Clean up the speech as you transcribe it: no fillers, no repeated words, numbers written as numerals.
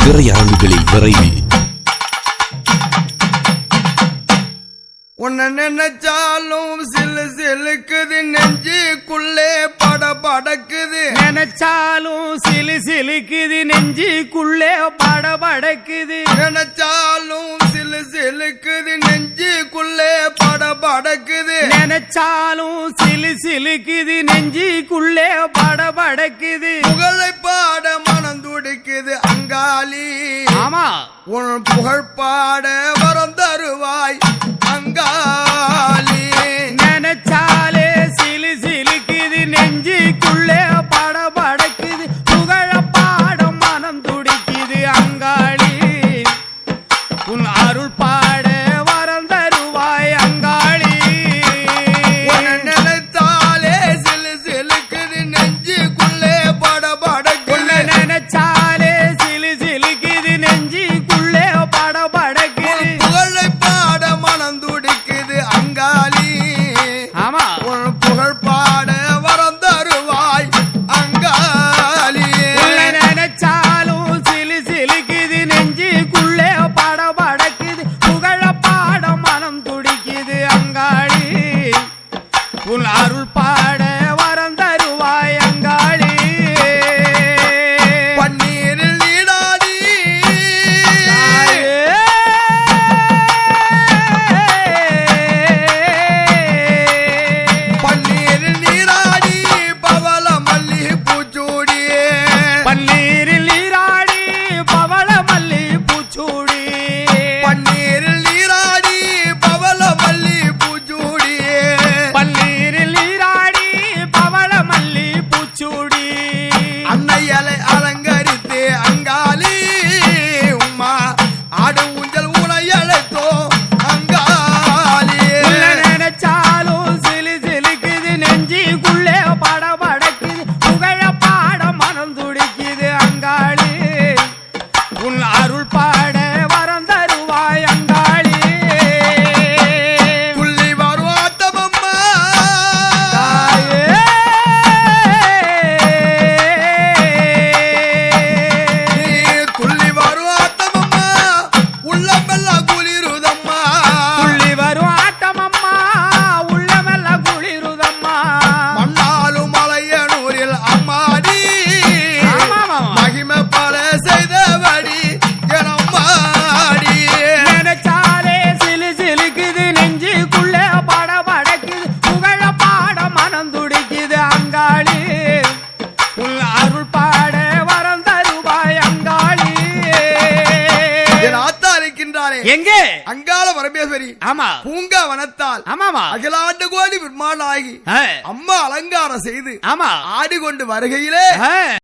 திரையரங்குகளில் விரைவில். உன்னை நினைச்சாலும் சிலு சிலுக்குது, நெஞ்சுக்குள்ளே படபடக்குது. நினைச்சாலும் சிலு சிலுக்குது, நெஞ்சுக்குள்ளே படபடக்குது. நினைச்சாலும் சிலு சிலுக்குது, நெஞ்சுக்குள்ளே படபடக்குது. நினைச்சாலும் சிலு சிலுக்குது, நெஞ்சுக்குள்ளே படபடக்குது. புகழை பாட மனம் துடிக்குது அங்காளி. ஆமா, உன் புகழ் பாட வரம் தருவாய் அங்காளி. நினைச்சாலே சிலு சிலுக்குது, நெஞ்சுக்குள்ளே படபடக்குது. புகழ பாடம் மனம் துடிக்குது அங்காளி. உன் அருள் பாட வரம் தருவாய் அங்காளி. நினைத்தாலே சிலு சிலுக்குது, நெஞ்சுக்குள்ளே படபடக்குது. நினைச்சாலே சிலு சிலுக்குது, நெஞ்சுக்குள்ளே படபடக்குது. புகழை பாட மனம் துடிக்குது அங்காளி. ஆமா, உன் புகழ் பாட வரம் தருவாய் அங்காளி. நினைச்சாலும் சிலு சிலுக்குது, நெஞ்சுக்குள்ளே படபடக்குது. புகழ பாடம் மனம் துடிக்குது அங்காளி. உன் அருள் பாட வரம் தருவாய் அங்காளி. பன்னீரில் நீராடி பன்னீரில் நீராடி பவள மல்லி பூச்சூடி. பன்னீரில் நீராடி பவள மல்லி பூச்சூடி. பன்னீரில் நீராடி பவள மல்லி பூச்சூடி. பன்னீரில் நீராடி பவள மல்லி பூச்சூடி. அன்னையலை அலங்கரித்து அங்காளி உம்மா ஆடு ஊஞ்சல் உனை அழைத்தோ அங்காளி. நினைச்சாலும் சிலு சிலுக்குது, நெஞ்சுக்குள்ளே படபடக்குது. புகழ பாட மனம் துடிக்குது அங்காளி. உன் அருள் பாட வரம் தருவாய் அங்காளி. துள்ளி வரும் ஆட்டமம்மா நீ துள்ளி வரும் ஆட்டமம்மா உள்ளமெல்லாம் குளிருதம்மா. துள்ளி வரும் ஆட்டமம்மா, உள்ளமெல்லாம் குளிருதம்மா. மண்ணாலும் மலையனூரில் அம்மாடி ஆமாமா. மகிமை பல செய்தபடி எனம்மாடி. நினைச்சாலே சிலு சிலுக்குது, நெஞ்சுக்குள்ளே படபடக்குது. புகழ பாட மனம் துடிக்குது அங்காளி. உன் அருள் பாட வரம் தருவாய் அங்காளி. என் ஆத்தா இருக்கின்றாரே எங்கே? அங்காள பரமேஸ்வரி ஆமா, பூங்கா வனத்தால் ஆமாமா, அகிலாண்டு கோடி விமானாகி ஆ, அம்மா அலங்காரம் செய்து ஆமா, ஆடிக்கொண்டு வருகையிலே ஆ.